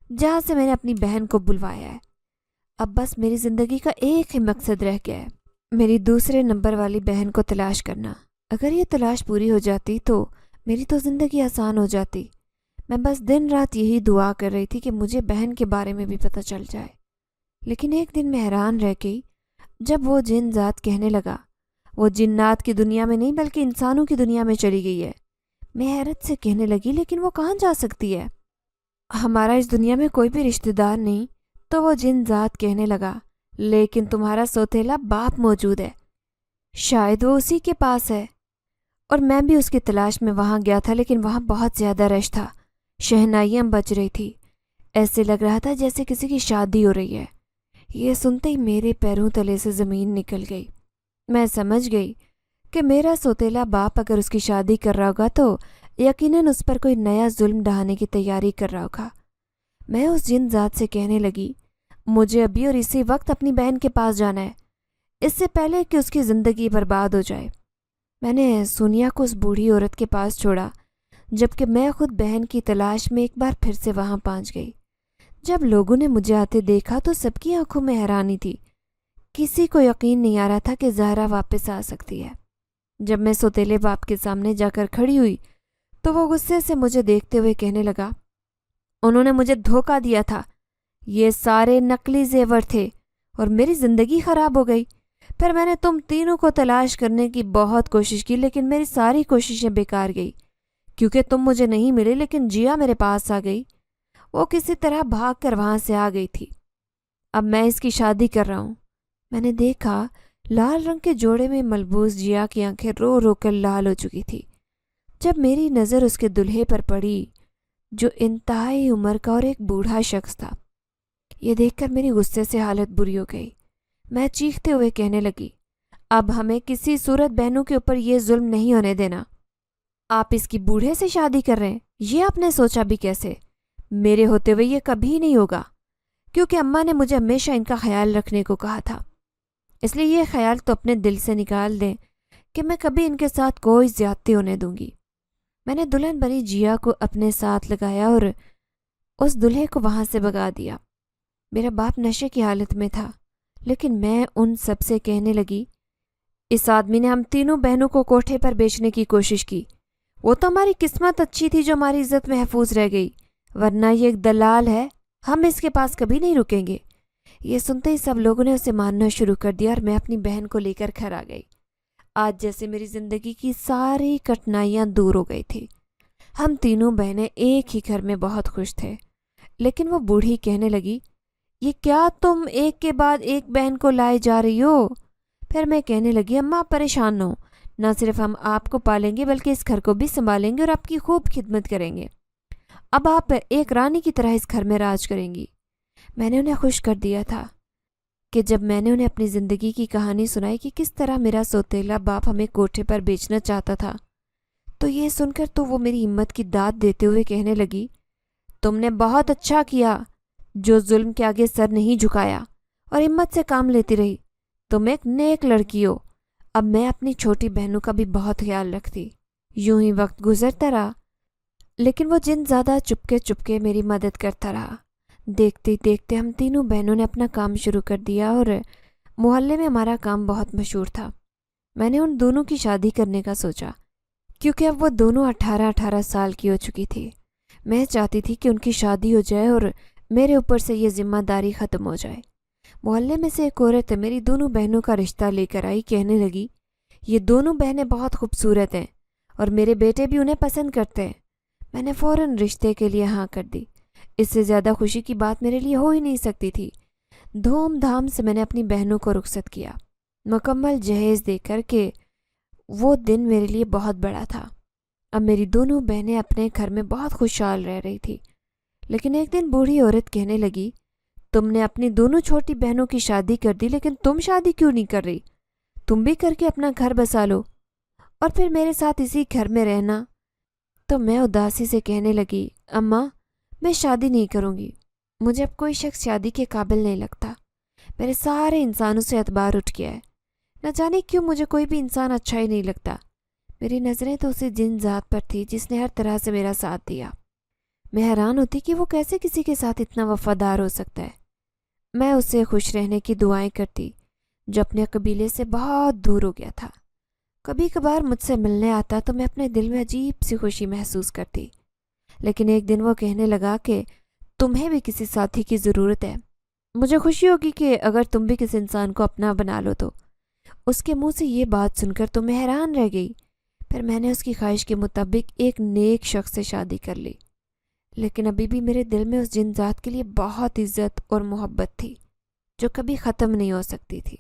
جہاں سے میں نے اپنی بہن کو بلوایا ہے۔ اب بس میری زندگی کا ایک ہی مقصد رہ گیا ہے، میری دوسرے نمبر والی بہن کو تلاش کرنا۔ اگر یہ تلاش پوری ہو جاتی تو میری تو زندگی آسان ہو جاتی۔ میں بس دن رات یہی دعا کر رہی تھی کہ مجھے بہن کے بارے میں بھی پتہ چل جائے۔ لیکن ایک دن میں حیران رہ گئی جب وہ جن ذات کہنے لگا، وہ جنات کی دنیا میں نہیں بلکہ انسانوں کی دنیا میں چلی گئی ہے۔ میں حیرت سے کہنے لگی، لیکن وہ کہاں جا سکتی ہے؟ ہمارا اس دنیا میں کوئی بھی رشتہ دار نہیں۔ تو وہ جن ذات کہنے لگا، لیکن تمہارا سوتیلا باپ موجود ہے، شاید وہ اسی کے پاس ہے۔ اور میں بھی اس کی تلاش میں وہاں گیا تھا، لیکن وہاں بہت زیادہ رش تھا، شہنائیاں بج رہی تھی، ایسے لگ رہا تھا جیسے کسی کی شادی ہو رہی ہے۔ یہ سنتے ہی میرے پیروں تلے سے زمین نکل گئی۔ میں سمجھ گئی کہ میرا سوتیلا باپ اگر اس کی شادی کر رہا ہوگا تو یقیناً اس پر کوئی نیا ظلم ڈھانے کی تیاری کر رہا ہوگا۔ میں اس جن ذات سے کہنے لگی، مجھے ابھی اور اسی وقت اپنی بہن کے پاس جانا ہے، اس سے پہلے کہ اس کی زندگی برباد ہو جائے۔ میں نے سونیا کو اس بوڑھی عورت کے پاس چھوڑا، جبکہ میں خود بہن کی تلاش میں ایک بار پھر سے وہاں پہنچ گئی۔ جب لوگوں نے مجھے آتے دیکھا تو سب کی آنکھوں میں حیرانی تھی۔ کسی کو یقین نہیں آ رہا تھا کہ زہرا واپس آ سکتی ہے۔ جب میں سوتیلے باپ کے سامنے جا کر کھڑی ہوئی تو وہ غصے سے مجھے دیکھتے ہوئے کہنے لگا، انہوں نے مجھے دھوکہ دیا تھا، یہ سارے نقلی زیور تھے اور میری زندگی خراب ہو گئی۔ پھر میں نے تم تینوں کو تلاش کرنے کی بہت کوشش کی، لیکن میری ساری کوششیں بیکار گئی، کیونکہ تم مجھے نہیں ملے، لیکن جیا میرے پاس آ گئی۔ وہ کسی طرح بھاگ کر وہاں سے آ گئی تھی۔ اب میں اس کی شادی کر رہا ہوں۔ میں نے دیکھا لال رنگ کے جوڑے میں ملبوس جیا کی آنکھیں رو رو کر لال ہو چکی تھی۔ جب میری نظر اس کے دلہے پر پڑی جو انتہائی عمر کا اور ایک بوڑھا شخص تھا، یہ دیکھ کر میری غصے سے حالت بری ہو گئی۔ میں چیختے ہوئے کہنے لگی، اب ہمیں کسی صورت بہنوں کے اوپر یہ ظلم نہیں ہونے دینا۔ آپ اس کی بوڑھے سے شادی کر رہے ہیں، یہ آپ نے سوچا بھی کیسے؟ میرے ہوتے ہوئے یہ کبھی نہیں ہوگا، کیونکہ اماں نے مجھے ہمیشہ ان کا خیال رکھنے کو کہا تھا۔ اس لیے یہ خیال تو اپنے دل سے نکال دیں کہ میں کبھی ان کے ساتھ کوئی زیادتی ہونے دوں گی۔ میں نے دلہن بنی جیا کو اپنے ساتھ لگایا اور اس دلہے کو وہاں سے بھگا دیا۔ میرا باپ نشے کی حالت میں تھا، لیکن میں ان سب سے کہنے لگی، اس آدمی نے ہم تینوں بہنوں کو کوٹھے پر بیچنے کی کوشش کی۔ وہ تو ہماری قسمت اچھی تھی جو ہماری عزت محفوظ رہ گئی، ورنہ یہ ایک دلال ہے، ہم اس کے پاس کبھی نہیں رکیں گے۔ یہ سنتے ہی سب لوگوں نے اسے ماننا شروع کر دیا اور میں اپنی بہن کو لے کر گھر آ گئی۔ آج جیسے میری زندگی کی ساری کٹھنائیاں دور ہو گئی تھی۔ ہم تینوں بہنیں ایک ہی گھر میں بہت خوش تھے، لیکن وہ بوڑھی کہنے لگی، یہ کیا تم ایک کے بعد ایک بہن کو لائے جا رہی ہو؟ پھر میں کہنے لگی، اماں آپ پریشان نہ ہو، نہ صرف ہم آپ کو پالیں گے بلکہ اس گھر کو بھی سنبھالیں گے اور آپ کی خوب خدمت کریں گے۔ اب آپ ایک رانی کی طرح اس گھر میں راج کریں گی۔ میں نے انہیں خوش کر دیا تھا کہ جب میں نے انہیں اپنی زندگی کی کہانی سنائی کہ کس طرح میرا سوتیلا باپ ہمیں کوٹھے پر بیچنا چاہتا تھا، تو یہ سن کر تو وہ میری ہمت کی داد دیتے ہوئے کہنے لگی، تم نے بہت اچھا کیا جو ظلم کے آگے سر نہیں جھکایا اور ہمت سے کام لیتی رہی۔ تم ایک نیک لڑکی ہو۔ اب میں اپنی چھوٹی بہنوں کا بھی بہت خیال رکھتی۔ یوں ہی وقت گزرتا رہا، لیکن وہ جن زیادہ چپکے چپکے میری مدد کرتا رہا۔ دیکھتے دیکھتے ہم تینوں بہنوں نے اپنا کام شروع کر دیا اور محلے میں ہمارا کام بہت مشہور تھا۔ میں نے ان دونوں کی شادی کرنے کا سوچا، کیونکہ اب وہ دونوں 18 سال کی ہو چکی تھی۔ میں چاہتی تھی کہ ان کی شادی ہو جائے اور میرے اوپر سے یہ ذمہ داری ختم ہو جائے۔ محلے میں سے ایک عورت میری دونوں بہنوں کا رشتہ لے کر آئی، کہنے لگی یہ دونوں بہنیں بہت خوبصورت ہیں اور میرے بیٹے بھی انہیں پسند کرتے ہیں۔ میں نے فوراً رشتے کے لیے ہاں کر دی۔ اس سے زیادہ خوشی کی بات میرے لیے ہو ہی نہیں سکتی تھی۔ دھوم دھام سے میں نے اپنی بہنوں کو رخصت کیا، مکمل جہیز دے کر کہ وہ دن میرے لیے بہت بڑا تھا۔ اب میری دونوں بہنیں اپنے گھر میں بہت خوشحال رہ رہی تھی، لیکن ایک دن بوڑھی عورت کہنے لگی تم نے اپنی دونوں چھوٹی بہنوں کی شادی کر دی، لیکن تم شادی کیوں نہیں کر رہی؟ تم بھی کر کے اپنا گھر بسا لو اور پھر میرے ساتھ اسی گھر میں رہنا۔ تو میں اداسی سے کہنے لگی اماں میں شادی نہیں کروں گی، مجھے اب کوئی شخص شادی کے قابل نہیں لگتا۔ میرے سارے انسانوں سے اعتبار اٹھ گیا ہے، نہ جانے کیوں مجھے کوئی بھی انسان اچھا ہی نہیں لگتا۔ میری نظریں تو اسی جن ذات پر تھی جس نے ہر طرح سے میرا ساتھ دیا۔ میں حیران ہوتی کہ وہ کیسے کسی کے ساتھ اتنا وفادار ہو سکتا ہے۔ میں اس سے خوش رہنے کی دعائیں کرتی جو اپنے قبیلے سے بہت دور ہو گیا تھا۔ کبھی کبھار مجھ سے ملنے آتا تو میں اپنے دل میں عجیب سی خوشی محسوس کرتی، لیکن ایک دن وہ کہنے لگا کہ تمہیں بھی کسی ساتھی کی ضرورت ہے، مجھے خوشی ہوگی کہ اگر تم بھی کسی انسان کو اپنا بنا لو تو۔ اس کے منہ سے یہ بات سن کر تو میں حیران رہ گئی۔ پھر میں نے اس کی خواہش کے مطابق ایک نیک شخص سے شادی کر لی، لیکن ابھی بھی میرے دل میں اس جن ذات کے لیے بہت عزت اور محبت تھی جو کبھی ختم نہیں ہو سکتی تھی۔